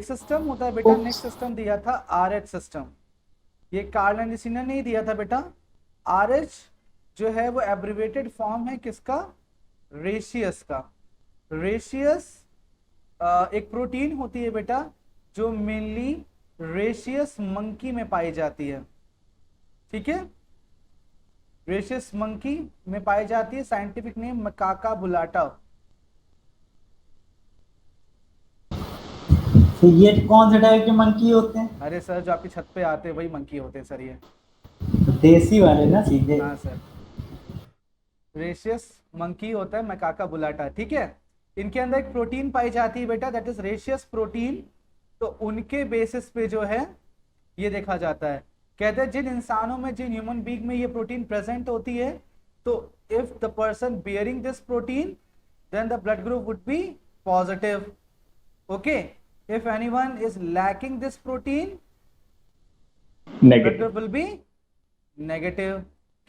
System होता है बेटा, नेक्स्ट सिस्टम दिया था RH सिस्टम। ये कार्ल एंड ने नहीं दिया था बेटा। RH जो है वो एब्रिवेटेड फॉर्म है किसका? रेशियस का। रेशियस एक प्रोटीन होती है बेटा जो मेनली रेशियस मंकी में पाई जाती है। ठीक है, रेशियस मंकी में पाई जाती है। साइंटिफिक नेम मकाका बुलाटा। तो ये कौन से टाइप के मंकी होते हैं? अरे सर, जो आपकी छत पे आते हैं वही मंकी होते हैं सर ये। तो देसी वाले ना सीधे। हाँ सर, रेशियस मंकी होता है मैकाका बुलाटा। ठीक है, इनके अंदर एक प्रोटीन पाई जाती है बेटा, दैट इज रेशियस प्रोटीन। तो उनके बेसिस पे जो है ये देखा जाता है। कहते हैं जिन इंसानों में, जिन ह्यूमन बीइंग में ये प्रोटीन प्रेजेंट होती है, तो if the person bearing this protein then the blood group would be positive. Okay, if anyone is lacking this protein blood group will be negative.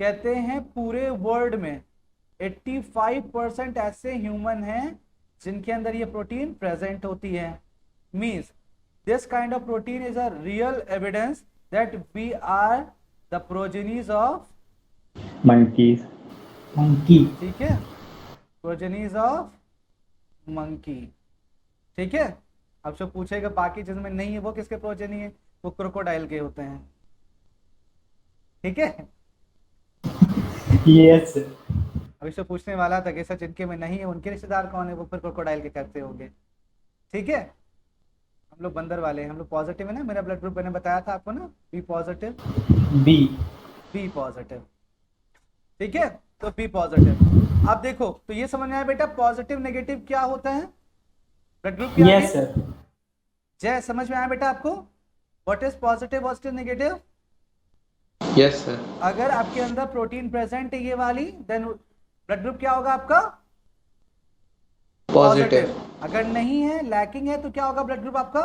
कहते हैं पूरे वर्ल्ड में 85% ऐसे ह्यूमन हैं जिनके अंदर ये प्रोटीन प्रेजेंट होती है। Means this kind of protein is a real evidence that we are the progenies of monkeys. Monkey. ठीक है, प्रोजेनीज ऑफ मंकी। ठीक है, अब जो पूछेगा बाकी जिसमें नहीं है वो किसके प्रोजेनी है? वो क्रोकोडाइल के होते हैं। ठीक है, यस। अभी से पूछने वाला था कि सर जिनके में नहीं है उनके रिश्तेदार कौन है, वो फिर क्रोकोडाइल के करते होंगे। ठीक है, हम लोग बंदर वाले हैं, हम लोग पॉजिटिव है ना। मेरा ब्लड ग्रुप मैंने बताया था आपको ना, B positive. B. B positive, ठीक है, तो बी पॉजिटिव। अब देखो, तो ये समझ में आया बेटा पॉजिटिव नेगेटिव क्या होता है ब्लड ग्रुप के आगे? Yes sir. जय, समझ में आया बेटा आपको what is positive positive negative? Yes, sir. अगर आपके अंदर प्रोटीन प्रेजेंट है ये वाली, देन ब्लड ग्रुप क्या होगा आपका? Positive. अगर नहीं है, लैकिंग है, तो क्या होगा ब्लड ग्रुप आपका?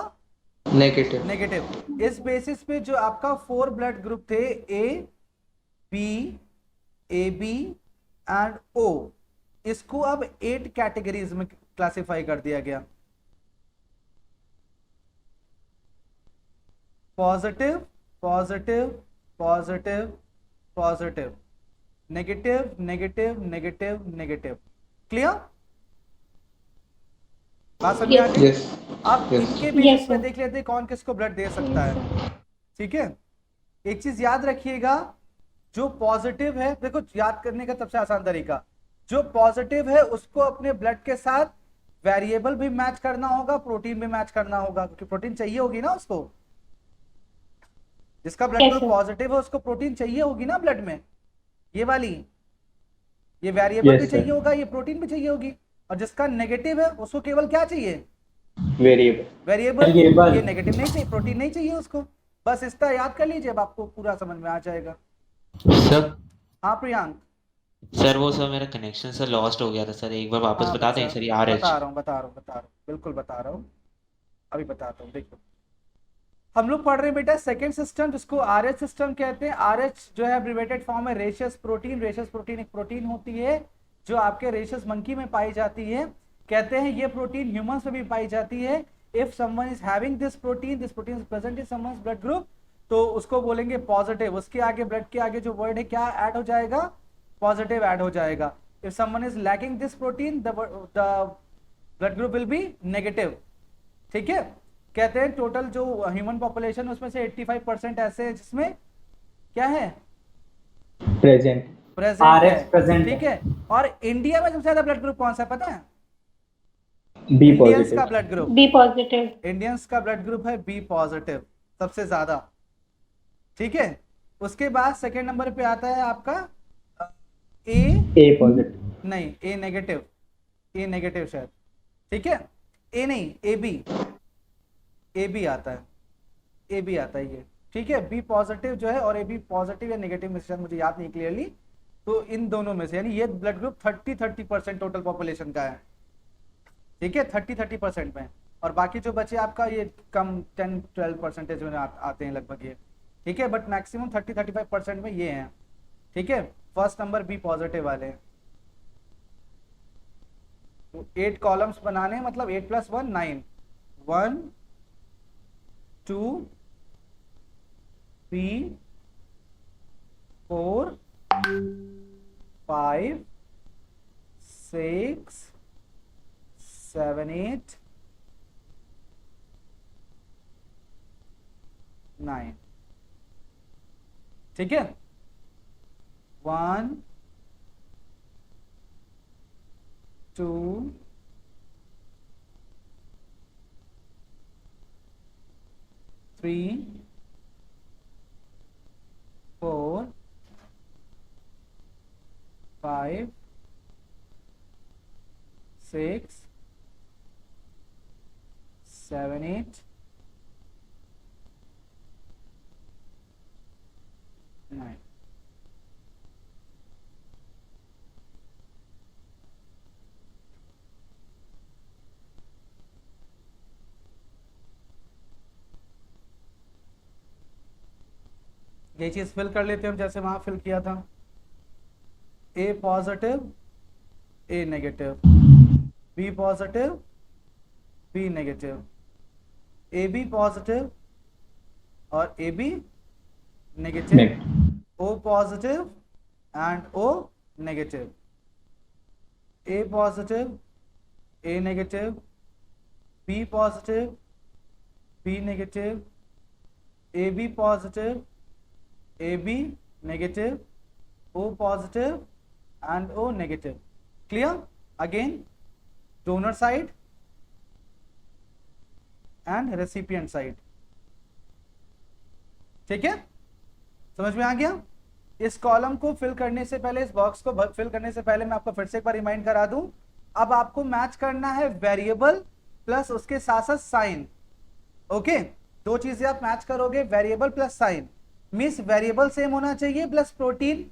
Negative. नेगेटिव। इस बेसिस पे जो आपका 4 ब्लड ग्रुप थे, A B A B and O, इसको अब 8 कैटेगरीज में क्लासिफाई कर दिया गया। Positive positive positive positive, negative negative negative negative. Clear? बात समझ आ गई? Yes. अब Yes. इनके बेसिस पे देख लेते हैं कौन किसको ब्लड दे सकता है। ठीक है, एक चीज याद रखिएगा, जो पॉजिटिव है, देखो याद करने का सबसे आसान तरीका, जो पॉजिटिव है उसको अपने ब्लड के साथ वेरिएबल भी मैच करना होगा, प्रोटीन भी मैच करना होगा, क्योंकि प्रोटीन चाहिए होगी ना उसको। जिसका ब्लड ग्रुप पॉजिटिव है उसको प्रोटीन चाहिए होगी ना ब्लड में, ये वाली, ये वेरिएबल Yes, भी sir. चाहिए होगा, ये प्रोटीन भी चाहिए होगी। और जिसका नेगेटिव है उसको केवल क्या चाहिए? Variable. वेरिएबल। वेरिएबल। ये नेगेटिव नहीं चाहिए, प्रोटीन नहीं चाहिए उसको। बस इसका याद कर लीजिए, अब आपको पूरा समझ में आ जाएगा। सर हाँ प्रियांक। सर वो सर मेरा कनेक्शन सर लॉस्ट हो गया था सर, एक बार वापस हाँ बता दें बच्चा, सर, ये RH। बता रहा हूँ, बिल्कुल बता रहा हूँ, अभी बताता हूँ। देखो, हम लोग पढ़ रहे हैं बेटा सेकंड सिस्टम, जिसको RH सिस्टम कहते हैं। RH जो है एब्रिवेटेड फॉर्म है रेशियस प्रोटीन। रेशियस प्रोटीन एक प्रोटीन होती है जो आपके रेशियस मंकी में पाई जाती है। कहते हैं ये प्रोटीन ह्यूमंस में भी पाई जाती है। If someone is having this protein is present in someone's blood group, तो उसको बोलेंगे पॉजिटिव। उसके आगे ब्लड के आगे जो वर्ड है क्या ऐड हो जाएगा? पॉजिटिव ऐड हो जाएगा। If someone is lacking this protein the blood group will be negative. ठीक है, कहते हैं टोटल जो ह्यूमन पॉपुलेशन उसमें से 85% ऐसे हैं जिसमें क्या है? Present. प्रेजेंट RH है। प्रेजेंट ठीक है। है, और इंडिया में सबसे ज्यादा ब्लड ग्रुप कौन सा है पता है? B इंडियंस का positive. Blood group, B positive. Indians का ब्लड ग्रुप है बी पॉजिटिव, सबसे ज्यादा। ठीक है, उसके बाद सेकेंड नंबर पे आता है आपका ए, A positive. नहीं ए नेगेटिव, ए नेगेटिव शायद। ठीक है, ए नहीं, ए बी, ए बी आता है, ए बी आता है ये। ठीक है, बी पॉजिटिव जो है और ए बी पॉजिटिव या नेगेटिव में से मुझे याद नहीं क्लियरली, तो इन दोनों में से, यानी ये ब्लड ग्रुप 30% टोटल पॉपुलेशन का है। ठीक है, 30% में, और बाकी जो बचे आपका ये कम 10-12% में आते हैं लगभग ये। ठीक है, बट मैक्सिमम 30-35% में ये हैं। ठीक है, फर्स्ट नंबर बी पॉजिटिव वाले हैं। तो 8 कॉलम्स बनाने, मतलब 8 + 1 9, 1 2 3 4 5 6 7 8 9। ठीक है, 1 2 3 4 5 6 7 8 9। ये चीज फिल कर लेते हैं हम जैसे वहां फिल किया था। A positive A negative, B positive B negative, A B positive और A B negative, Negative. O positive and O negative, A positive A negative, B positive B negative, A B positive A B negative, O positive and O negative. Clear? Again donor side and recipient side. ठीक है, समझ में आ गया? इस column को fill करने से पहले, इस बॉक्स को फिल करने से पहले मैं आपको फिर से एक बार रिमाइंड करा दूं, अब आपको मैच करना है वेरिएबल प्लस उसके साथ साथ साइन। ओके, दो चीजें आप मैच करोगे, variable plus sign. Means variable same होना चाहिए प्लस प्रोटीन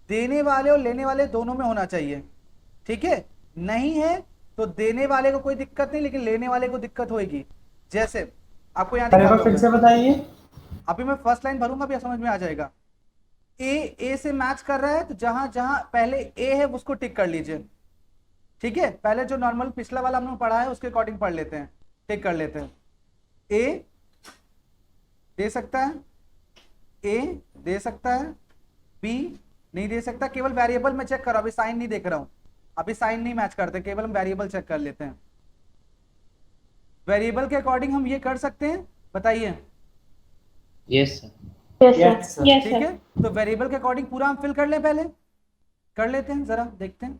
देने वाले और लेने वाले दोनों में होना चाहिए। ठीक है, नहीं है तो देने वाले को कोई दिक्कत नहीं, लेकिन लेने वाले को दिक्कत होगी। जैसे आपको यहाँ दिखा फिर से बताइए। अभी मैं फर्स्ट लाइन भरूंगा, अभी समझ में आ जाएगा। ए से मैच कर रहा है तो जहां जहां पहले ए है उसको टिक कर लीजिए। ठीक है, पहले जो नॉर्मल पिछला वाला हमने पढ़ा है उसके अकॉर्डिंग पढ़ लेते हैं, टिक कर लेते हैं। ए दे सकता है, ए दे सकता है, बी नहीं दे सकता। केवल वेरिएबल में चेक करो, अभी साइन नहीं देख रहा हूं, अभी साइन नहीं मैच करते, केवल हम वेरिएबल चेक कर लेते हैं। वेरिएबल के अकॉर्डिंग हम ये कर सकते हैं, बताइए। Yes sir. Yes, sir. ठीक है, तो वेरिएबल के अकॉर्डिंग पूरा हम फिल कर लें, पहले कर लेते हैं, जरा देखते हैं।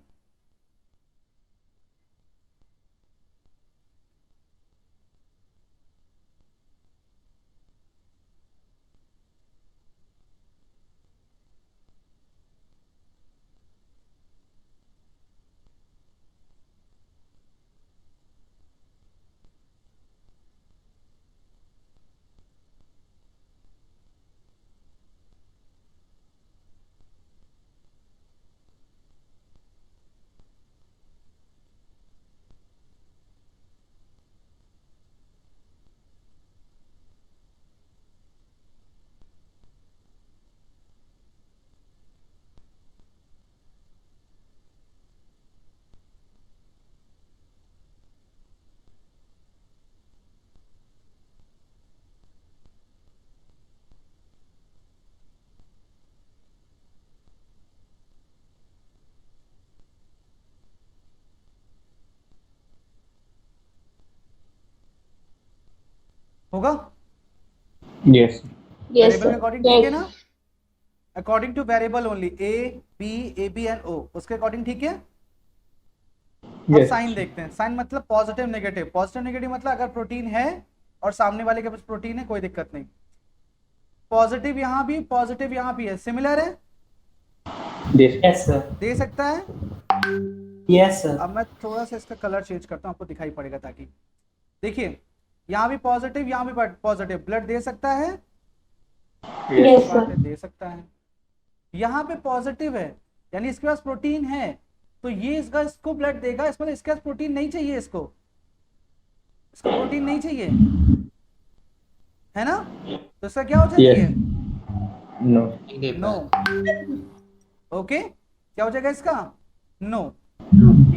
होगा? Yes. वेरिएबल के अकॉर्डिंग ठीक है ना? According to variable only, A B and O, उसके अकॉर्डिंग ठीक है। अब Yes. साइन देखते हैं। साइन मतलब पॉजिटिव नेगेटिव, पॉजिटिव नेगेटिव मतलब अगर प्रोटीन है और सामने वाले के पास प्रोटीन है कोई दिक्कत नहीं। पॉजिटिव यहाँ भी, पॉजिटिव यहाँ भी है, सिमिलर है, Yes. Yes, sir. दे सकता है। Yes, sir. अब मैं थोड़ा सा इसका कलर चेंज करता हूँ, आपको दिखाई पड़ेगा, ताकि देखिए यहाँ भी पॉजिटिव यहाँ भी पॉजिटिव, ब्लड दे सकता है, Yes. दे सकता है। यहाँ पे पॉजिटिव है यानी इसके पास प्रोटीन है, तो ये इसको ब्लड देगा, इस मतलब इसके पास प्रोटीन नहीं चाहिए, इसको प्रोटीन नहीं चाहिए, है ना? तो इसका क्या हो जाती Yes. है? No. नो। ओके, क्या हो जाएगा इसका? नो।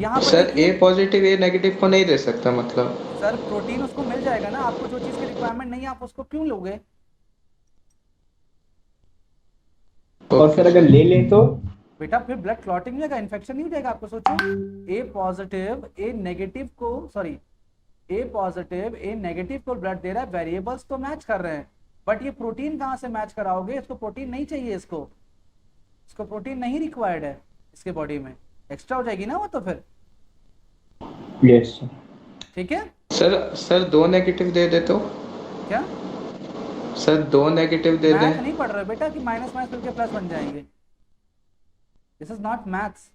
यहाँ पर सर देखिए ए पॉजिटिव ए नेगेटिव को नहीं दे सकता मतलब। सर प्रोटीन उसको मिल जाएगा ना, आपको जो चीज की रिक्वायरमेंट नहीं है आप उसको क्यों लोगे? और सर अगर ले लें तो? बेटा फिर ब्लड क्लॉटिंग नहीं होगा, इन्फेक्शन नहीं हो जाएगा आपको। सोचो ए पॉजिटिव ए नेगेटिव को, sorry A positive A negative को ब्लड दे रहा है, वेरिएबल्स तो मैच कर रहे हैं, बट ये प्रोटीन कहाँ से मैच कराओगे? इसको प्रोटीन नहीं चाहिए, इसको प्रोटीन नहीं रिक्वायर्ड है इसके बॉडी में, एक्स्ट्रा हो जाएगी ना वो तो फिर। यस ठीक है सर 2 नेगेटिव दे दे तो? क्या? सर 2 नेगेटिव दे मैथ दें? नहीं पढ़ रहे बेटा कि माइनस माइनस मिलकर प्लस बन जाएंगे, दिस इज नॉट मैथ्स,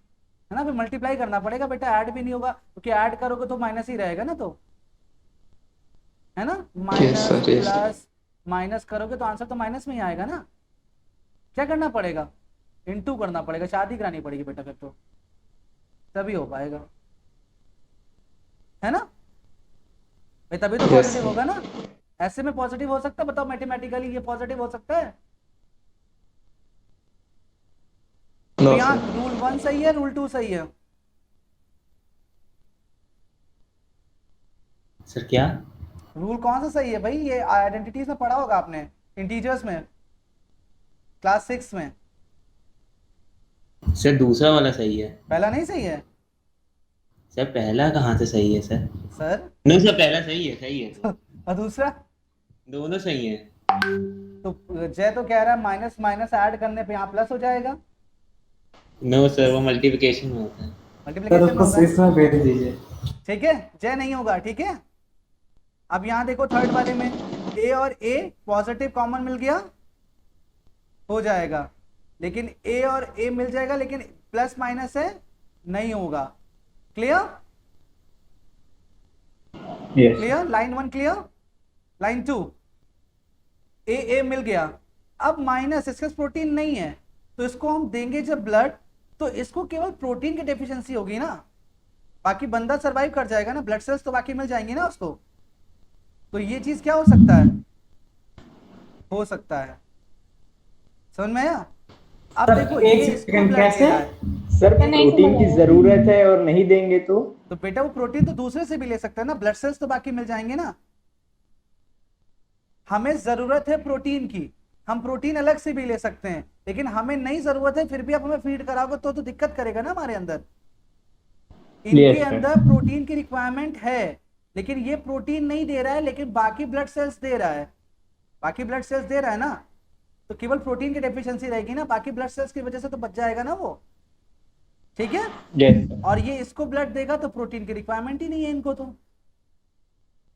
है ना। फिर मल्टीप्लाई करना पड़ेगा बेटा, ऐड भी नहीं होगा क्योंकि ऐड करोगे तो माइनस ही रहेगा ना, तो है ना, minus sir, yes, sir. Plus minus करोगे तो आंसर तो माइनस में ही आएगा ना। क्या करना पड़ेगा? इनटू करना पड़ेगा, शादी करानी पड़ेगी बेटा फिर तो तभी हो पाएगा, है ना भाई, तभी तो Yes, पॉजिटिव sir. होगा ना। ऐसे में पॉजिटिव हो सकता है? बताओ मैथमेटिकली ये पॉजिटिव हो सकता है? नो तो यहाँ सर। रूल 1 सही है, रूल 2 सही है? सर क्या? रूल कौन सा सही है भाई? ये आइडेंटिटीज में पढ़ा होगा आपने, इंटीजर्स में, क्लास 6 में। सर दूसरा वाला सही है। पहला नहीं सही है सर पहला कहाँ से सही है सर? सर? नहीं सर पहला सही है, सही है। और दूसरा? दोनों सही है। तो जय तो कह रहा है माइनस माइनस ऐड करने पे यहाँ प्लस हो जाएगा, नो सर वो मल्टीप्लिकेशन में होता है। सर मल्टीप्लिकेशन में उसको होगा, 6 में भेज दीजिए। ठीक है। जय नहीं होगा, ठीक है। अब यहाँ देखो थर्ड वाले में ए और ए पॉजिटिव कॉमन मिल गया, हो जाएगा, लेकिन ए और ए मिल जाएगा लेकिन प्लस माइनस है नहीं होगा। Clear? Yes clear? Line 1 clear? Line 2 ए ए मिल गया, अब माइनस, इसके पास प्रोटीन नहीं है तो इसको हम देंगे जब ब्लड, तो इसको केवल प्रोटीन की डेफिशिएंसी होगी ना, बाकी बंदा सरवाइव कर जाएगा ना, ब्लड सेल्स तो बाकी मिल जाएंगे ना उसको। तो ये चीज क्या हो सकता है? हो सकता है, समझ में आया? अब सर, देखो एक ये इसको सेकंड, blood दे कैसे? रहा है, सर प्रोटीन की जरूरत है और नहीं देंगे तो? तो बेटा वो प्रोटीन तो दूसरे से भी ले सकता है ना, ब्लड सेल्स तो बाकी मिल जाएंगे ना। हमें जरूरत है प्रोटीन की, हम प्रोटीन अलग से भी ले सकते हैं, लेकिन हमें नहीं जरूरत है फिर भी आप हमें फीड कराओगे तो दिक्कत करेगा ना हमारे अंदर। इनके Yes, sir. अंदर प्रोटीन की रिक्वायरमेंट है लेकिन ये प्रोटीन नहीं दे रहा है, लेकिन बाकी ब्लड सेल्स दे रहा है, बाकी ब्लड सेल्स दे रहा है ना, तो केवल प्रोटीन की डेफिशिएंसी रहेगी ना, बाकी ब्लड सेल्स की वजह से तो बच जाएगा ना वो, ठीक है। यस और ये इसको ब्लड देगा तो प्रोटीन की रिक्वायरमेंट ही नहीं है इनको, तो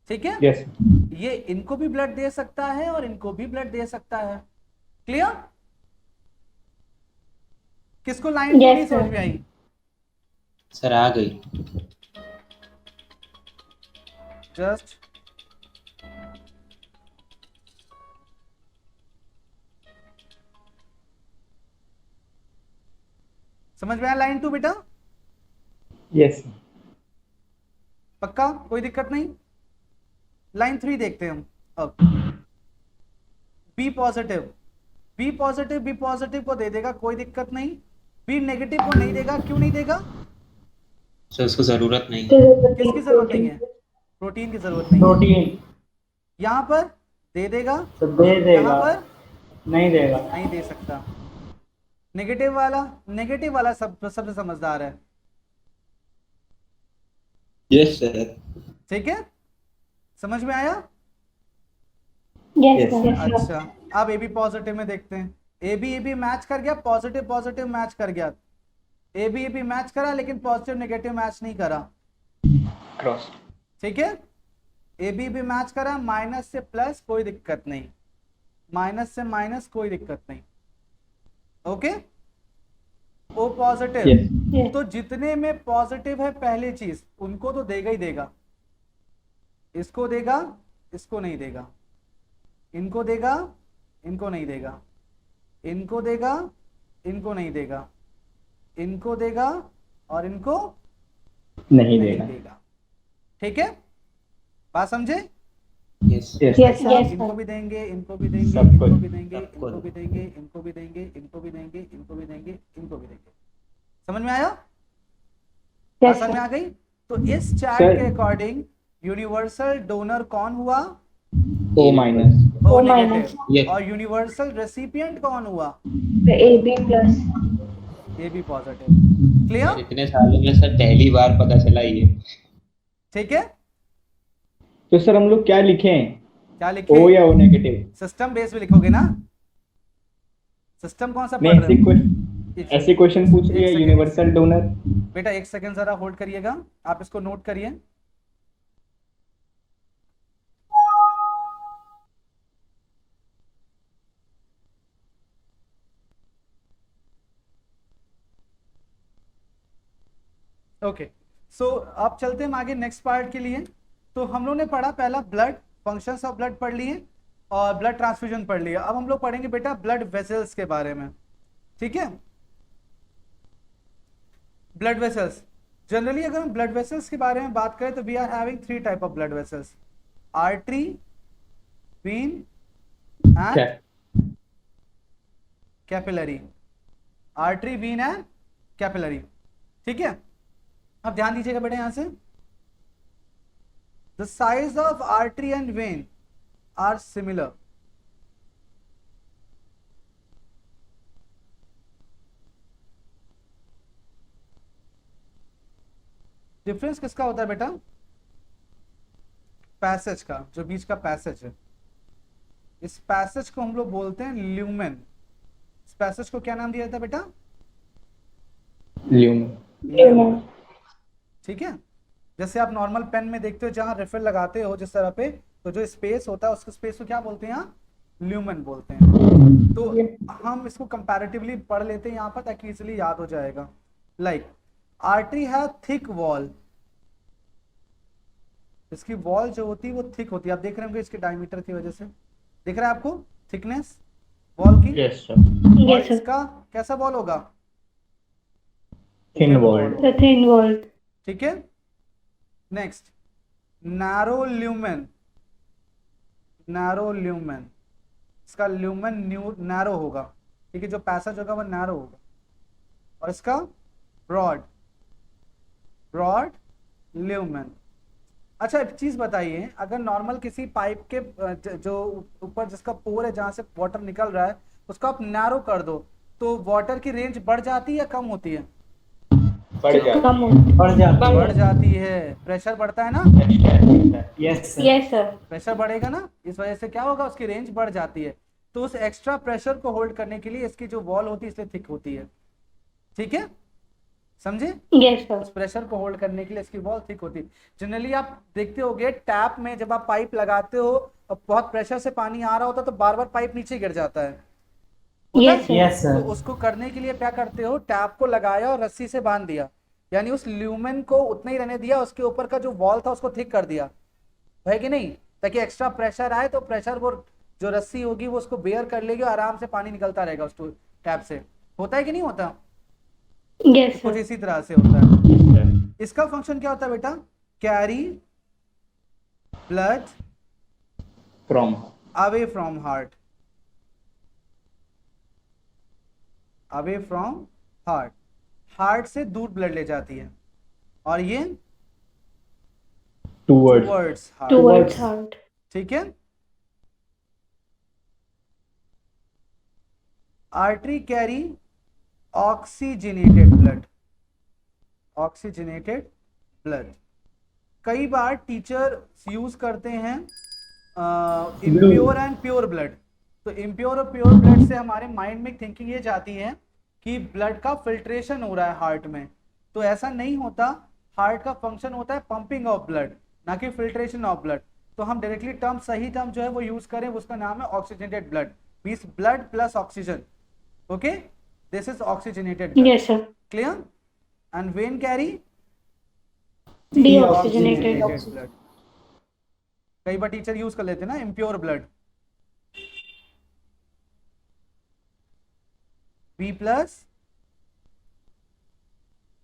ठीक है। यस ये इनको भी ब्लड दे सकता है और इनको भी ब्लड दे सकता है। क्लियर? किसको लाइन नहीं समझ में आई? सर आ गई। जस्ट समझ में आया लाइन 2 बेटा? यस पक्का, कोई दिक्कत नहीं? लाइन 3 देखते हैं हम अब। B positive, B positive B positive को दे देगा, कोई दिक्कत नहीं। बी नेगेटिव को नहीं देगा, क्यों नहीं देगा? सर उसको जरूरत नहीं। किसकी जरूरत नहीं है? प्रोटीन की जरूरत नहीं है। प्रोटीन यहाँ पर दे देगा, तो दे यहाँ देगा, पर नहीं देगा। नहीं दे सकता। नेगेटिव वाला सबसे समझदार है, यस सर। ठीक है, समझ में आया? यस अच्छा, अब ए बी पॉजिटिव में देखते हैं। ए बी मैच कर गया, पॉजिटिव पॉजिटिव मैच कर गया, ए बी मैच करा लेकिन पॉजिटिव नेगेटिव मैच नहीं करा, क्रॉस ठीक है। ए बी मैच करा, माइनस से प्लस कोई दिक्कत नहीं, माइनस से माइनस कोई दिक्कत नहीं, ओके। ओ पॉजिटिव, यस तो जितने में पॉजिटिव है पहली चीज उनको तो देगा ही देगा, इसको देगा, इसको नहीं देगा, इनको देगा, इनको नहीं देगा, इनको देगा, इनको नहीं देगा, इनको देगा और इनको नहीं नहीं देगा। देगा, ठीक है। बात समझे? यस यस इनको भी देंगे, इनको भी देंगे, सबको। इनको भी देंगे, सबको। इनको भी देंगे, इनको भी देंगे, इनको भी देंगे, इनको भी देंगे, इनको भी देंगे। समझ में आया? Yes, समझ में sir. आ गई? तो इस चैट Sir. के अकॉर्डिंग यूनिवर्सल डोनर कौन हुआ? O minus. O O negative. minus. ये और यूनिवर्सल रेसिपिएंट कौन हुआ? AB plus. ये भी पॉजिटिव। Sir clear? इतने सालों में सर पहली बार पता चला ये। ठीक है, तो सर हम लोग क्या लिखें, क्या लिखे? O या O नेगेटिव? सिस्टम बेस में लिखोगे ना? सिस्टम कौन सा नहीं, पढ़ रहे हो? ऐसे क्वेश्चन पूछ लिया, यूनिवर्सल डोनर। बेटा एक सेकंड जरा होल्ड करिएगा, आप इसको नोट करिए। ओके, सो अब चलते हैं आगे नेक्स्ट पार्ट के लिए। तो हम लोग ने पढ़ा पहला ब्लड, फंक्शंस ऑफ ब्लड पढ़ लिए और ब्लड ट्रांसफ्यूजन पढ़ लिया। अब हम लोग पढ़ेंगे बेटा ब्लड वेसल्स के बारे में, ठीक है? ब्लड वेसल्स, जनरली अगर हम ब्लड वेसल्स के बारे में बात करें तो we are having 3 type of blood vessels, artery, vein and capillary. Artery, vein and capillary, ठीक है? अब ध्यान दीजिएगा बेटा यहां से, the size of artery and vein are similar. Difference किसका होता है बेटा? पैसेज का, जो बीच का पैसेज है, इस पैसेज को हम लोग बोलते हैं ल्यूमेन। इस पैसेज को क्या नाम दिया जाता है बेटा? ल्यूमेन। ठीक है? जैसे आप नॉर्मल पेन में देखते हो जहां रिफिल लगाते हो जिस तरह पे, तो जो स्पेस होता है उसके स्पेस को क्या बोलते हैं? यहाँ ल्यूमेन बोलते हैं। तो हम इसको कंपैरेटिवली पढ़ लेते हैं यहाँ पर ताकि इजीली याद हो जाएगा। लाइक आर्टरी है थिक वॉल, इसकी वॉल जो होती है वो थिक होती है। आप देख रहे होंगे इसके डायमीटर की वजह से, दिख रहा है आपको थिकनेस वॉल की? Yes sir. और Yes, sir. इसका कैसा वॉल होगा? Thin wall. The thin wall. ठीक है? Next narrow lumen. Narrow lumen, इसका ल्यूमेन नैरो होगा, ठीक है? जो पैसेज होगा वो नैरो होगा। और इसका ब्रॉड, ब्रॉड ल्यूमेन। अच्छा एक चीज बताइए, अगर नॉर्मल किसी पाइप के जो ऊपर जिसका पोर है जहां से वाटर निकल रहा है उसको आप नैरो कर दो तो वाटर की रेंज बढ़ जाती है या कम होती है? बढ़ जाए। Come on. बढ़ जाता बढ़ जाती है। प्रेशर बढ़ता है ना? है। Yes sir. Yes, sir. Pressure बढ़ेगा ना, इस वजह से क्या होगा, उसकी रेंज बढ़ जाती है। तो उस एक्स्ट्रा प्रेशर को होल्ड करने के लिए इसकी जो वॉल होती है इसलिए थिक होती है, ठीक है? समझे? Yes, sir. उस प्रेशर को होल्ड करने के लिए इसकी वॉल थिक होती है। जनरली आप देखते होगे टैप में जब आप पाइप लगाते हो और बहुत प्रेशर से पानी आ रहा होता है तो बार बार पाइप नीचे गिर जाता है, होता Yes, है? sir. यस तो सर। उसको करने के लिए क्या करते हो, टैप को लगाया और रस्सी से बांध दिया, यानी उस ल्यूमेन को उतना ही रहने दिया, उसके ऊपर का जो वॉल था उसको थिक कर दिया, है कि नहीं? ताकि एक्स्ट्रा प्रेशर आए तो प्रेशर वो जो रस्सी होगी वो उसको बेयर कर लेगी और आराम से पानी निकलता रहेगा उस टैप से। होता है कि नहीं होता? Yes, कुछ sir. इसी तरह से होता है। इसका फंक्शन क्या होता है बेटा? Carry blood from away from heart, away from heart, heart से दूर ब्लड ले जाती है और ये towards towards heart, Towards heart. ठीक है? Artery carry oxygenated blood, oxygenated blood. कई बार टीचर यूज करते हैं इम्प्योर एंड प्योर ब्लड। तो इम्प्योर और प्योर ब्लड से हमारे माइंड में थिंकिंग ये जाती है कि ब्लड का फिल्ट्रेशन हो रहा है हार्ट में, तो ऐसा नहीं होता। हार्ट का फंक्शन होता है पंपिंग ऑफ ब्लड, ना कि फिल्ट्रेशन ऑफ ब्लड। तो हम डायरेक्टली टर्म, सही टर्म जो है वो यूज करें, उसका नाम है oxygenated blood, means blood plus oxygen. Okay, this is oxygenated blood. Yes, sir. Clear? And vein carry Deoxygenated. Blood. कई बार टीचर यूज कर लेते हैं ना impure blood, B plus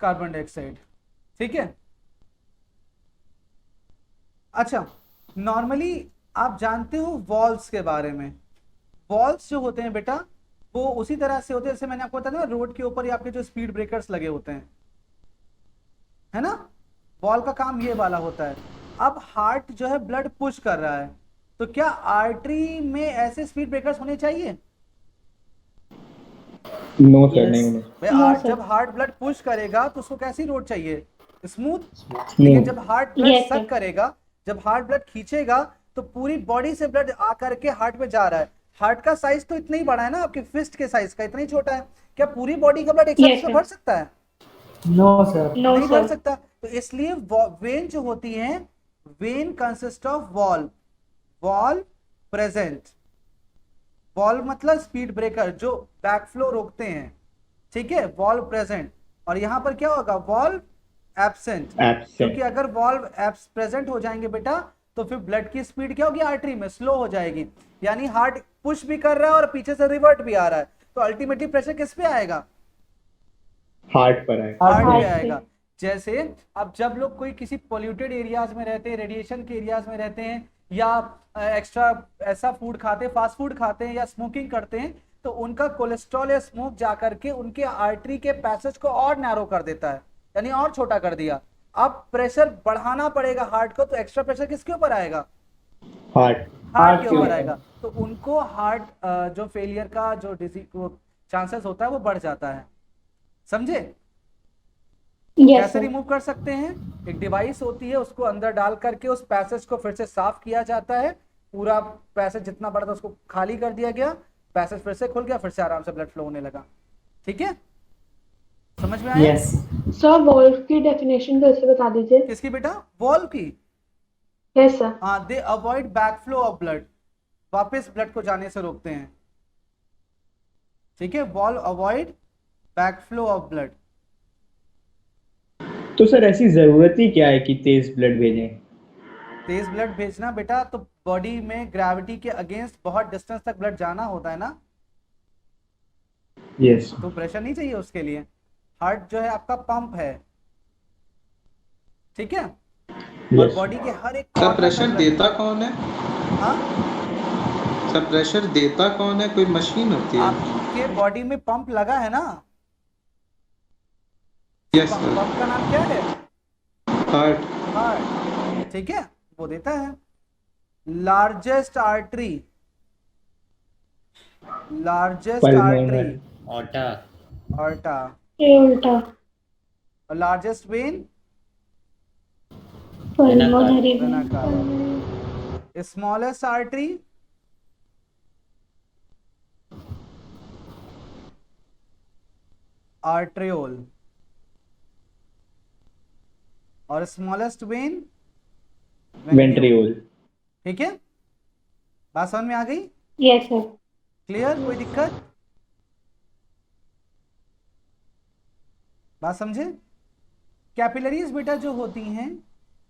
carbon dioxide, ठीक है? अच्छा, नॉर्मली आप जानते हो वॉल्व्स के बारे में। वॉल्व्स जो होते हैं बेटा वो उसी तरह से होते हैं जैसे मैंने आपको बताया ना, रोड के ऊपर ही आपके जो स्पीड ब्रेकर्स लगे होते हैं, है ना। वॉल का काम ये वाला होता है। अब हार्ट जो है ब्लड पुश कर रहा है, तो क्या आर्टरी में ऐसे स्पीड ब्रेकर्स होने चाहिए? No sir, Yes. नहीं होने। भाई No, sir. जब हार्ट ब्लड पुश करेगा तो उसको कैसी रोड चाहिए? स्मूथ। स्मूथ। लेकिन जब हार्ट ब्लड Yes, सक sir. करेगा, जब हार्ट ब्लड खींचेगा तो पूरी बॉडी से ब्लड आ करके हार्ट में जा रहा है। हार्ट का साइज तो इतना ही बड़ा है ना, आपके फिस्ट के साइज का इतना ही छोटा है। क्या पूरी बॉडी का ब्लड एक साथ Yes, इसमें sir. भर सकता है? No, sir. No, नहीं भर sir. सकता। तो इसलिए वेन जो होती है, when consist of valve. Valve present, valve मतलब स्पीड ब्रेकर जो बैकफ्लो रोकते हैं, ठीक है, वॉल्व प्रेजेंट। और यहां पर क्या होगा? Valve absent. एब्सेंट। क्योंकि अगर वॉल्व प्रेजेंट हो जाएंगे बेटा, तो फिर ब्लड की स्पीड क्या होगी? आर्टरी में स्लो हो जाएगी। यानी हार्ट पुश भी कर रहा है और पीछे से रिवर्ट भी आ रहा है, तो अल्टीमेटली प्रेशर किस पे आएगा? हार्ट पर है। हार्ट पे Heart पे। आएगा। जैसे अब जब लोग कोई किसी पोल्यूटेड एरियाज में रहते हैं, रेडिएशन के एरियाज में रहते हैं, या एक्स्ट्रा ऐसा फूड खाते हैं, फास्ट फूड खाते हैं, या स्मोकिंग करते हैं, तो उनका कोलेस्ट्रॉल या स्मोक जाकर के उनके आर्टरी के पैसेज को और नैरो कर देता है, यानी और छोटा कर दिया। अब प्रेशर बढ़ाना पड़ेगा हार्ट को, तो एक्स्ट्रा प्रेशर किसके ऊपर आएगा? हार्ट। हार्ट के के ऊपर ऊपर। आएगा। तो उनको हार्ट जो फेलियर का जो डिजीज चांसेस होता है वो बढ़ जाता है। समझे? Yes, कैसे sir. रिमूव कर सकते हैं? एक डिवाइस होती है, उसको अंदर डाल करके उस पैसेज को फिर से साफ किया जाता है। पूरा पैसेज जितना बड़ा था उसको खाली कर दिया गया, पैसेज फिर से खुल गया, फिर से आराम से ब्लड फ्लो होने लगा। ठीक है, समझ में आया? Yes. सर वॉल्व की डेफिनेशन कैसे बता दीजिए? किसकी बेटा? वॉल्व की। Yes sir. हाँ, they avoid backflow of blood, वापस ब्लड को जाने से रोकते हैं। ठीक है, valve avoid backflow of blood. तो सर ऐसी जरूरत ही क्या है कि तेज ब्लड भेजें? तेज ब्लड भेजना बेटा, तो बॉडी में ग्रेविटी के अगेंस्ट बहुत डिस्टेंस तक ब्लड जाना होता है ना, यस। तो प्रेशर नहीं चाहिए उसके लिए। हार्ट जो है आपका पंप है, ठीक है, और यस। बॉडी के हर एक सर corner प्रेशर तक देता कौन है? हाँ, सर प्रेशर देता कौन है? कोई मशीन होती है? आपके बॉडी में पंप लगा है ना, यस सर। पंप का नाम क्या है? हार्ट। हार्ट, ठीक है, वो देता है। Largest artery, largest artery pulmonary. Aorta aorta, ये उल्टा। और largest vein pulmonary vena vein. cava, smallest artery arteriole, और स्मॉलेस्ट वेन वेंट्रियोल। ठीक है, बात समझ में आ गई? Yes sir. क्लियर? कोई दिक्कत? बात समझे? कैपिलरीज बेटा जो होती हैं,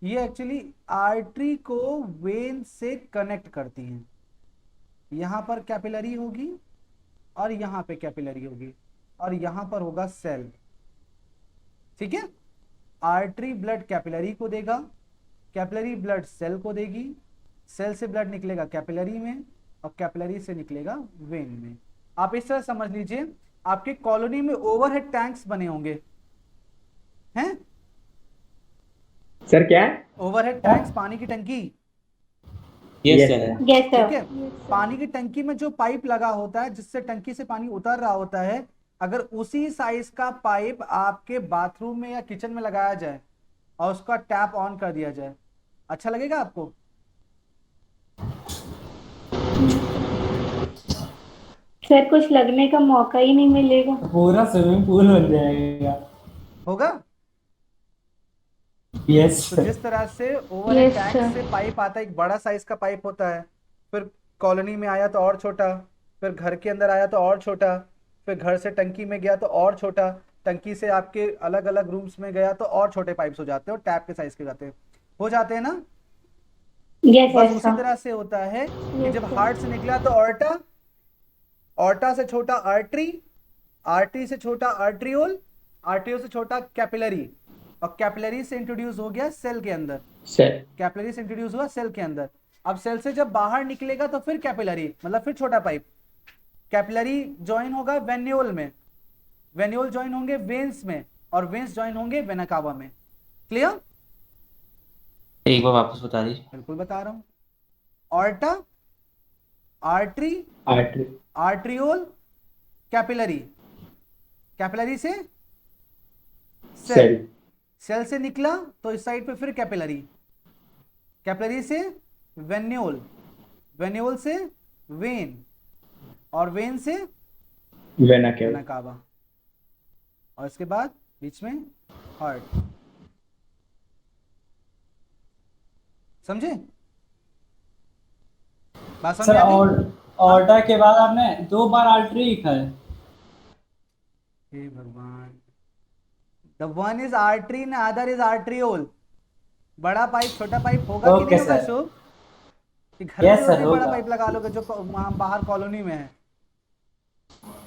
ये एक्चुअली आर्टरी को वेन से कनेक्ट करती हैं। यहां पर कैपिलरी होगी, और यहां पे कैपिलरी होगी, और यहां पर होगा सेल। ठीक है, आर्टरी ब्लड कैपिलरी को देगा, कैपिलरी ब्लड सेल को देगी, सेल से ब्लड निकलेगा कैपिलरी में, और कैपिलरी से निकलेगा वेन में। आप इस तरह समझ लीजिए, आपके कॉलोनी में ओवरहेड टैंक्स बने होंगे, हैं? सर क्या है? ओवरहेड टैंक्स, पानी की टंकी, yes Yes, sir sir. Yes ठीक है। सर। पानी की टंकी में जो पाइप लगा होता है, जिससे टंकी से पानी उतर रहा होता है, अगर उसी साइज का पाइप आपके बाथरूम में या किचन में लगाया जाए और उसका टैप ऑन कर दिया जाए, अच्छा लगेगा आपको? सर कुछ लगने का मौका ही नहीं मिलेगा। पूरा स्विमिंग पूल बन जाएगा। होगा? यस तो सर। जिस तरह से ओवरहेड Yes, टैंक sir. से पाइप आता है, एक बड़ा साइज का पाइप होता है, फिर कॉलोनी में आया तो और छोटा, फिर घर के अंदर आया तो और छोटा, फिर घर से टंकी में गया तो और छोटा, टंकी से आपके अलग अलग रूम्स में गया तो और छोटे पाइप्स हो जाते हैं, और टैप के साइज के हो जाते हैं ना। यस बस यस उसी सर। तरह से होता है कि Yes, जब sir. हार्ट से निकला तो ऑर्टा, ऑर्टा से छोटा आर्टरी, आर्टरी से छोटा आर्ट्रियोल, आर्ट्रियोल से छोटा कैपिलरी, और कैपिलरी से इंट्रोड्यूस हो गया सेल के अंदर, सर कैपिलरी से इंट्रोड्यूस हुआ सेल के अंदर। अब सेल से जब बाहर निकलेगा तो फिर कैपिलरी, मतलब फिर छोटा पाइप, कैपिलरी ज्वाइन होगा वेन्यूल में, वेन्यूल ज्वाइन होंगे वेन्स में, और वेन्स ज्वाइन होंगे वेना कावा में। क्लियर? एक बार वापस बता दीजिए। बिल्कुल बता रहा हूं। Aorta, artery, artery, arteriole, capillary, capillary से सेल, सेल, सेल से निकला तो इस साइड पे फिर कैपिलरी, कैपिलरी से वेन्यूल, वेन्यूल से वेन, और वेन से वेना केवा, वेना कावा, और इसके बाद बीच में हार्ट। समझे बात? समझ सर में आती? और ऑर्डर के बाद आपने 2 बार आर्टरी लिखा है। हे भगवान, the one is artery and other is arteriole. बड़ा पाइप छोटा पाइप होगा कि ओके नहीं होगा सर। शुभ? कि घर में यस भी सर, उतनी बड़ा होगा। पाइप लगा लोगे जो वहां बाहर कॉलोनी में है?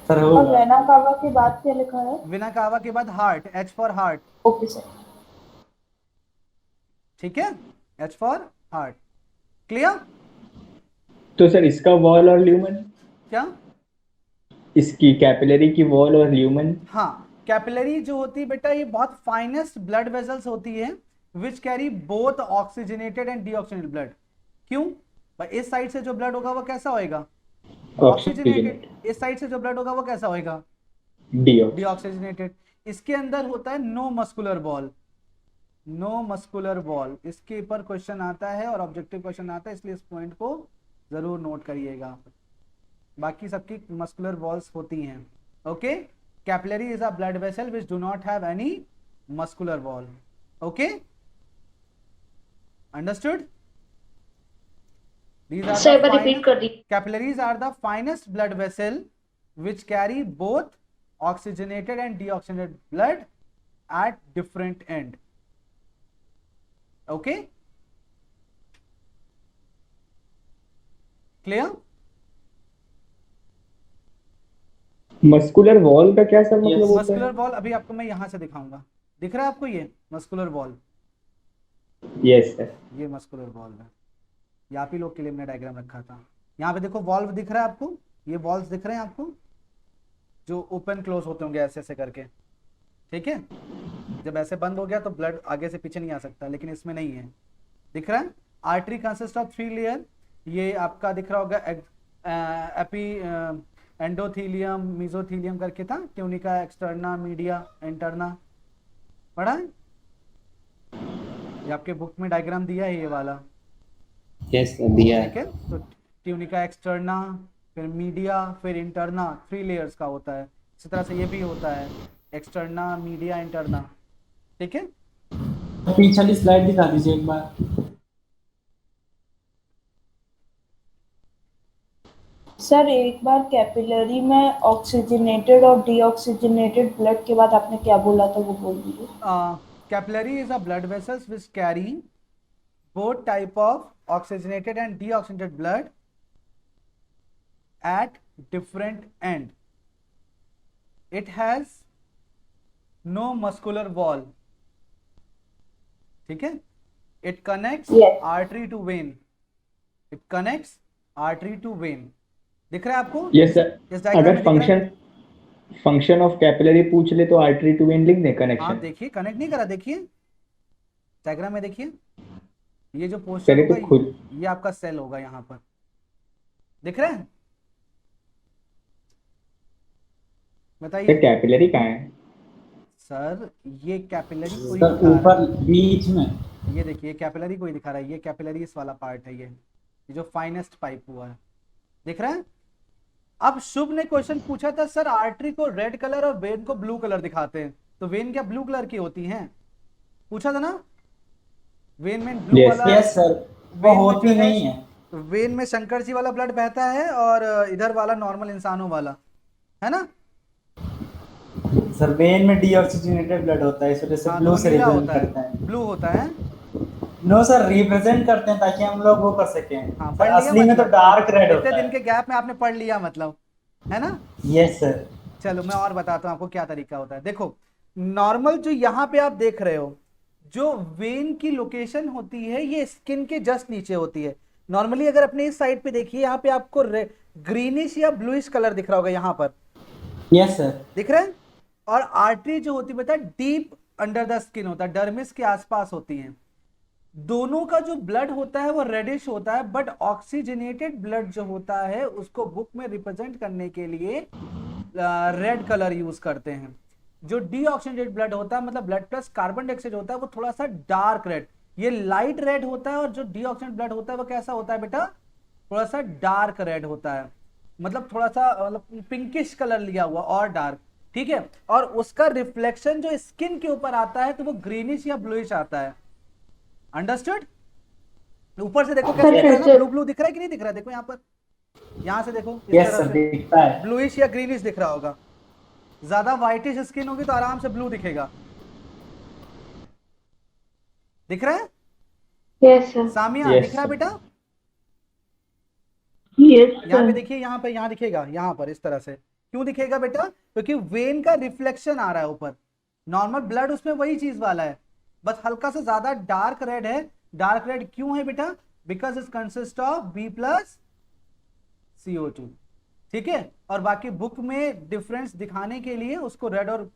सर और होगा। वेना कावा के बाद क्या लिखा है? विना कावा के बाद heart, H for heart. Okay sir. ठीक है, एच फॉर हार्ट। क्लियर? तो सर इसका वॉल और ल्यूमन, क्या? इसकी कैपिलरी की वॉल और ल्यूमन, हाँ, कैपिलरी जो होती है बेटा ये बहुत फाइनेस्ट ब्लड वेसल्स होती है which carry both oxygenated and deoxygenated blood. क्यों भाई? इस साइड से जो ब्लड होगा वो कैसा होएगा? ऑक्सीजनेटेड। इस साइड से जो ब्लड होगा वो कैसा होएगा? डीऑक्सी। डीऑक्सीजनेटेड। इसके अंदर होता है no muscular wall, no muscular wall. इसके ऊपर क्वेश्चन आता है और ऑब्जेक्टिव क्वेश्चन आता है, इसलिए इस पॉइंट को जरूर नोट करिएगा। बाकी सबकी मस्कुलर वॉल्स होती हैं। Okay, capillary is a blood vessel which do not have any muscular wall. Okay, understood? Sir एक बार रिपीट कर दी। Capillaries are the finest blood vessel which carry both oxygenated and deoxygenated blood at different end. Okay? Clear? Muscular wall का क्या sir मतलब होता muscular है? Wall अभी आपको मैं यहां से दिखाऊंगा। दिख रहा है आपको ये मस्कुलर वॉल? Yes sir. ये मस्कुलर वॉल है। ये आप ही लोग के लिए मैंने डायग्राम रखा था। यहाँ पे देखो वॉल्व दिख रहा है आपको? ये वॉल्व्स दिख रहे हैं आपको जो ओपन क्लोज होते होंगे ऐसे ऐसे करके। ठीक है, जब ऐसे बंद हो गया तो ब्लड आगे से पीछे नहीं आ सकता, लेकिन इसमें नहीं है। दिख रहा है? Artery consist of 3 layer. ये आपका दिख रहा होगा एपी एंडोथीलियम मीजोथीलियम करके था, ट्यूनिका एक्सटर्ना मीडिया इंटरना। पढ़ा है? ये आपके बुक में डायग्राम दिया है ये वाला। यस सर, दिया ठीक है, तो ट्यूनिका एक्सटर्ना, फिर मीडिया, फिर इंटरना, 3 लेयर्स का होता है। इसी तरह से ये भी होता है, एक्सटर्ना मीडिया इंटरना। ठीक है, पिछली स्लाइड दिखा दीजिए एक बार। सर एक बार कैपिलरी में ऑक्सीजनेटेड और डीऑक्सीजनेटेड ब्लड के बाद आपने क्या बोला था वो बोल दीजिए। Capillary is a blood vessels which carry both type of oxygenated and deoxygenated blood at different end. It has no muscular wall. ठीक है, it connects Yes. artery to vein. It connects artery to vein. दिख रहा है आपको? Yes sir. इस diagram अगर में दिख रहा है? फंक्शन ऑफ कैपिलरी पूछ ले तो आर्टरी टू वेन लिख दें हाँ कनेक्शन। देखिए, कनेक्ट नहीं करा, देखिए डायग्राम में देखिए, ये जो पोस्टर चलिए तो होगा खुद ये आपका सेल होगा यहाँ पर। दिख रहा है? बताइए कैपिलरी कहाँ है? सर, ये कैपिलरी कोई सर दिखा रहा ऊपर बीच में। है। ये देखिए कैपिलरी कोई दिखा रहा है, ये कैपिलरी इस वाला पार्ट है, ये जो फाइनेस्ट पाइप हुआ है। दिख रहा है? अब शुभ ने क्वेश्चन पूछा था सर आर्टरी को रेड कलर और वेन को ब्लू कलर दिखाते हैं, तो वेन क्या ब्लू कलर की होती हैं? पूछा था ना? वेन में ब्लू Yes. वाला, यस सर, वो वेन में होती जो है, नहीं है। वेन में शंकर जी वाला ब्लड बहता है और इधर वाला नॉर्मल इंसानों वाला है ना। सर वेन में डीऑक्सीजनेटेड ब्लड होता है, इस वजह से हाँ, ब्लू तो से नीला रिप्रेजेंट होता करते है, हैं। ब्लू होता है। नो सर, रिप्रेजेंट करते हैं ताकि हम लोग वो कर सकें। हाँ, सर, पढ़ लिया असली में तो मतलब? डार्क रेड इतने होता दिन के है। गैप में आपने पढ़ लिया मतलब, है ना? Yes sir. चलो मैं और बताता हूँ आपको क्या तरीका होता है। देखो नॉर्मल जो यहाँ पे आप देख रहे हो, जो वेन की लोकेशन होती है ये स्किन के जस्ट नीचे होती है। नॉर्मली अगर अपने इस साइड पे देखिए, यहाँ पे आपको ग्रीनिश या ब्लूइश कलर दिख रहा होगा यहाँ पर। Yes sir. दिख रहा है? और आर्टरी जो होती है बेटा डीप अंडर द स्किन होता है, डर्मिस के आसपास होती हैं। दोनों का जो ब्लड होता है वो रेडिश होता है, बट ऑक्सीजनेटेड ब्लड जो होता है उसको बुक में रिप्रेजेंट करने के लिए रेड कलर यूज करते हैं। जो डीऑक्सीजनेटेड ब्लड होता है, मतलब ब्लड प्लस कार्बन डाइऑक्साइड होता है, वो थोड़ा सा डार्क रेड, ये लाइट रेड होता है। और जो डीऑक्सीजनेटेड ब्लड होता है वो कैसा होता है बेटा, थोड़ा सा डार्क रेड होता है, मतलब थोड़ा सा मतलब पिंकिश कलर लिया हुआ और डार्क, ठीक है। और उसका रिफ्लेक्शन जो स्किन के ऊपर आता है तो वो ग्रीनिश या ब्लूइश आता है। अंडरस्टूड? ऊपर से देखो कैसे दिख रहा है ना, ब्लू ब्लू दिख रहा है कि नहीं दिख रहा है, देखो यहाँ पर, यहाँ से देखो इस यस तरह सर, से दिखता है। ब्लूइश या ग्रीनिश दिख रहा होगा। ज्यादा व्हाइटिश स्किन होगी तो आराम से ब्लू दिखेगा। दिख रहा है यस सर। सामिया? Yes, दिख रहा है sir. बेटा? यस यहाँ पे सर। देखिए, यहाँ पे, यहाँ दिखेगा, यहाँ पर इस तरह से। क्यों दिखेगा बेटा? क्योंकि वेन का रिफ्लेक्शन आ रहा है ऊपर। नॉर्मल ब्लड उसमें वही चीज वाला है, बस हल्का सा ज्यादा डार्क रेड है। डार्क रेड क्यों है बेटा? Because it consist of B+CO2, ठीक है। और बाकी बुक में डिफरेंस दिखाने के लिए उसको रेड और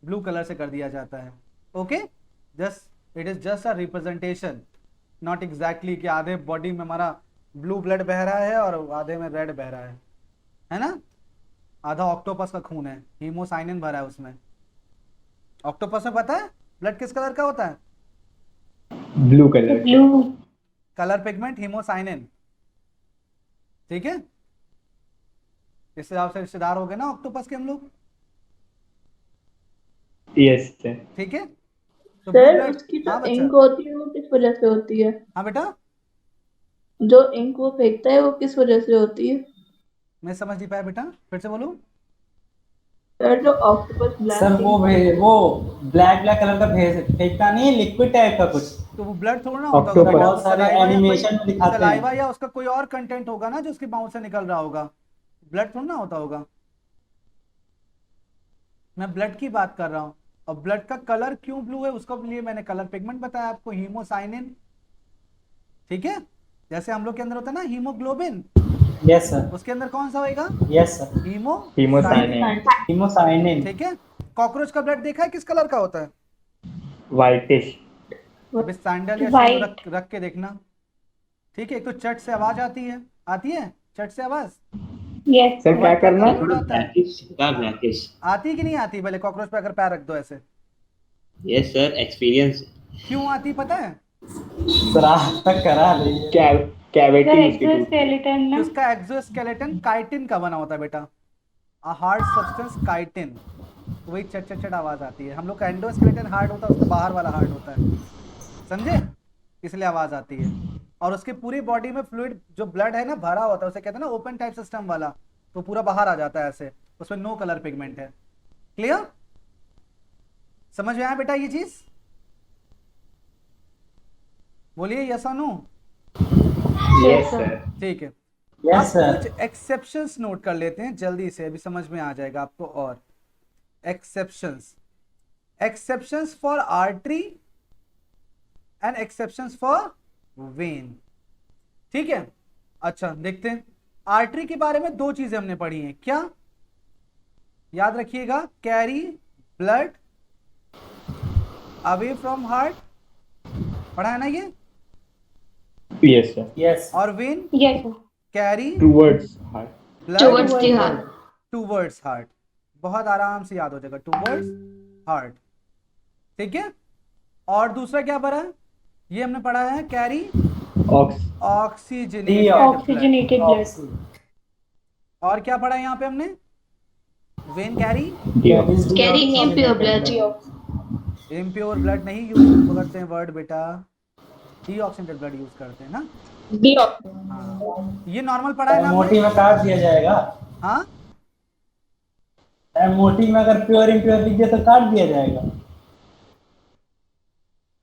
ब्लू कलर से कर दिया जाता है। Okay, just it is just a representation, not exactly कि आधे बॉडी में हमारा ब्लू ब्लड बह रहा है और आधे में रेड बह रहा है ना। आधा ऑक्टोपस का खून है, हीमोसाइनिन भरा है उसमें। ऑक्टोपस में पता है ब्लड किस कलर का होता है? Blue colour. Blue. Colour pigment haemocyanin, ठीक है। इस हिसाब से रिश्तेदार हो गए ना ऑक्टोपस के हम लोग, यस सर। ठीक है। तो सर ब्लड, उसकी जो हाँ इंक बच्चा, होती है वो किस वजह से होती है? हाँ बेटा, जो इंक वो फेंकता है वो किस वजह से होती है? मैं समझ नहीं पाया बेटा, फिर से बोलूं। सर जो ऑक्टोपस सर ब्लैक वो ब्लैक ब्लैक कलर का फेंकता नहीं है, लिक्विड टाइप का कुछ। तो वो ब्लड थोड़ा ना होता Octopus। होगा बेटा, बहुत सारे saliva या एनिमेशन कोई में दिखाते हैं। सलाइवा या उसका कोई और कंटेंट होगा ना जो उसकी माउथ से निकल रहा होगा, ब्लड थोड़ा ना होता होगा। मैं ब्लड की बात कर रहा हूँ। और ब्लड का कलर क्यों ब्लू है उसको लिए मैंने कलर पिगमेंट बताया आपको, हीमोसाइनिन, ठीक है। जैसे हम लोग के अंदर होता है ना हीमोग्लोबिन, यस सर, उसके अंदर कौन सा होएगा? Yes sir, haemocyanin. हीमोसाइनिन। ठीक है। कॉकरोच का ब्लड देखा है किस कलर का होता है? व्हाइटिश। अभी सैंडल या White। शूज रख के देखना, ठीक है। एक तो चट से आवाज आती है चट से आवाज, यस सर क्या करना? ब्लैकिश। आती कि नहीं आती? पहले कॉकरोच पे अगर पैर रख दो ऐसे, यस सर, एक्सपीरियंस। क्यों आती पता है? सर आज तक करा रही है। कैविटी सर उसकी टूट। एक्सोस्केलेटन कि ना। उसका एक्सोस्केलेटन काइटिन का बना होता है बेटा, अ हार्ड सब्सटेंस काइटिन, तो वही चट चट चट आवाज आती है। हम लोग का एंडोस्केलेटन हार्ड होता है, उसका बाहर वाला हार्ड होता है, समझे? इसलिए आवाज आती है। और उसके पूरी बॉडी में फ्लूइड जो ब्लड है ना भरा होता है, उसे कहते हैं ना ओपन टाइप सिस्टम वाला, तो पूरा बाहर आ जाता है ऐसे, उसमें नो कलर पिगमेंट है। क्लियर? समझ में आया बेटा ये चीज? बोलिए यस और नो। Yes sir. ठीक है। यस अब सर। कुछ एक्सेप्शंस नोट कर लेते हैं जल्दी से, अभी समझ में आ जाएगा आपको। और exceptions for artery and exceptions for when, ठीक है। अच्छा देखते हैं, आर्टरी के बारे में दो चीजें हमने पढ़ी हैं, क्या याद रखिएगा? Carry blood away from heart, पढ़ा है ना ये? Yes sir. यस और when yes sir. Carry towards heart. Blood Towards the heart। Towards heart, बहुत आराम से याद हो जाएगा, टूवर्ड्स हार्ट, ठीक है। और दूसरा क्या पढ़ा है? ये हमने पढ़ा है कैरी ऑक्सीजनेटेड ऑक्सीजनेटेड ब्लड। और क्या पढ़ा है यहाँ पे हमने? When carry carry impure blood. Impure blood नहीं यूज करते हैं वर्ड बेटा, डीऑक्सीजनेटेड ब्लड यूज करते हैं ना। हाँ, ये नॉर्मल पढ़ा है ना मोटी हमने? में काट दिया जाएगा। हाँ, मोटी में अगर प्योर इम्प्योर लिख दिया तो काट दिया जाएगा।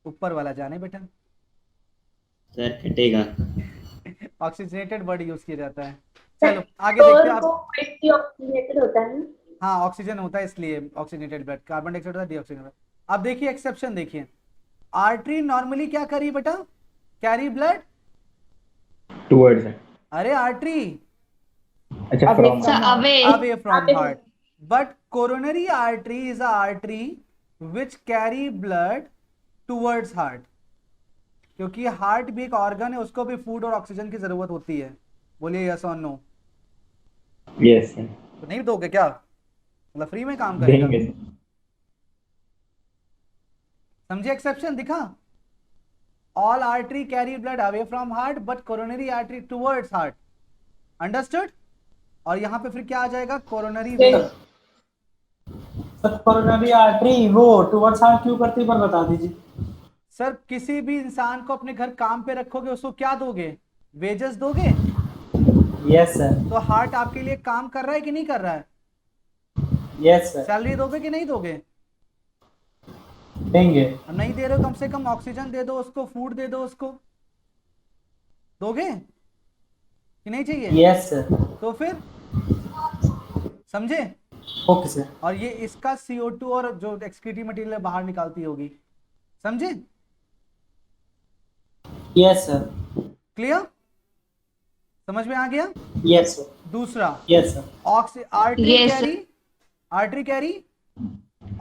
ऊपर वाला जाने बेटा, सर कटेगा। ऑक्सीजनेटेड वर्ड यूज किया जाता है। चलो आगे देखते हैं आप। ऑक्सीजनेटेड होता है ना। हाँ ऑक्सीजन होता है इसलिए ऑक्सीजनेटेड ब्लड, कार्बन डाइऑक्साइड होता है डीऑक्सीजनेटेड। अब देखिए एक्सेप्शन देखिए, आर्टरी नॉर्मली क्या करी बेटा? Carry blood towards. अरे आर्टरी अच्छा from. Away. away from heart, but coronary artery is a artery which carry blood towards heart, क्योंकि हार्ट भी एक ऑर्गन है, उसको भी फूड और ऑक्सीजन की जरूरत होती है। बोलिए यस और नो। Yes sir. तो नहीं दोगे क्या, मतलब फ्री में काम करेगा? देंगे। समझे एक्सेप्शन दिखा? All artery carry blood away from heart but coronary artery towards heart. Understood? और यहाँ पे फिर क्या आ जाएगा, coronary when. Sir coronary artery वो टुवर्ड्स हार्ट क्यों करती है, पर बता दीजिए। सर किसी भी इंसान को अपने घर काम पे रखोगे, उसको क्या दोगे, वेजेस दोगे। Yes sir. तो हार्ट आपके लिए काम कर रहा है कि नहीं कर रहा है? Yes sir. सैलरी दोगे कि नहीं दोगे? देंगे। और नहीं दे रहे हो, कम से कम ऑक्सीजन दे दो उसको, फूड दे दो उसको। दोगे कि नहीं चाहिए? Yes sir. तो फिर समझे? Okay sir. और ये इसका CO2 और जो एक्सक्रीटिव मटेरियल बाहर निकालती होगी। समझे? Yes sir. क्लियर? समझ में आ गया? Yes sir. दूसरा, yes sir. Artery Yes, sir. Carry, artery carry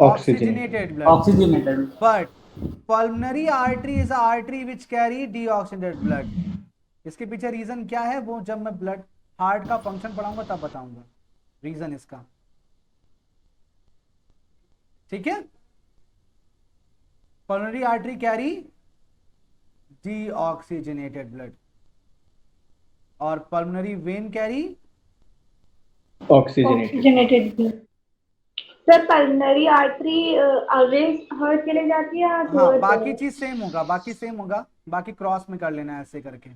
oxygen. oxygenated blood, oxygenated. but pulmonary artery is a artery which carry deoxygenated blood. इसके पीछे रीजन क्या है, वो जब मैं ब्लड हार्ट का फंक्शन पढ़ाऊंगा तब बताऊंगा रीजन इसका। ठीक है? pulmonary artery carry deoxygenated blood और pulmonary vein carry oxygenated. Oxygenated blood. Sir pulmonary artery away heart के लिए जाती है या हाँ, towards बाकी the- चीज सेम होगा, बाकी सेम होगा, बाकी क्रॉस में कर लेना ऐसे करके,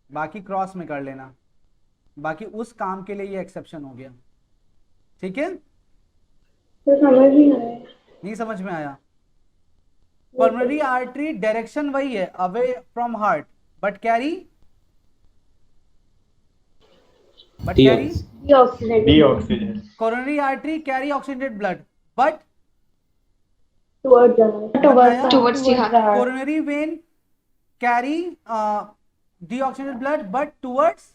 बाकी क्रॉस में कर लेना, बाकी उस काम के लिए ये एक्सेप्शन हो गया। ठीक है? तो समझ नहीं आया। नहीं समझ में आया? पल्मोनरी आर्टरी डायरेक्शन वही है, away from heart, but carry Deoxygenated. डीऑक्सीजन। Coronary artery carry oxygenated blood but Towards the heart. Towards the heart. Coronary when carry deoxygenated blood but towards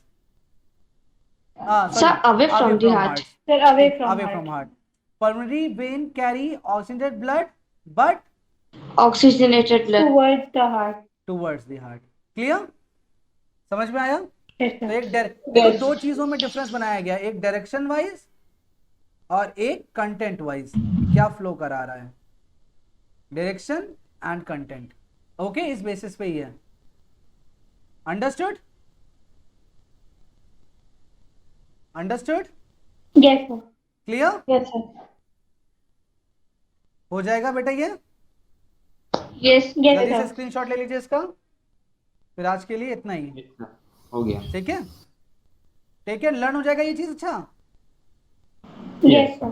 Sir, away from the heart. Sir, away from away heart. from heart. Pulmonary vein carry oxygenated blood but Oxygenated blood. Towards the heart. towards the heart. Clear? समझ में आया? Yes, तो sir. एक देखो दो चीजों में difference बनाया गया, एक डायरेक्शन वाइज और एक कंटेंट वाइज। क्या फ्लो करा रहा है, डायरेक्शन एंड कंटेंट। ओके, इस बेसिस पे ही है। Understood? Understood? Yes, sir. Clear? Yes, sir. हो जाएगा बेटा ये? Yes. Yes, जल्दी से sir. स्क्रीनशॉट ले लीजिए इसका। फिर आज के लिए इतना ही, हो गया। ठीक है? ठीक है, लर्न हो जाएगा ये चीज। अच्छा, Yes, sir.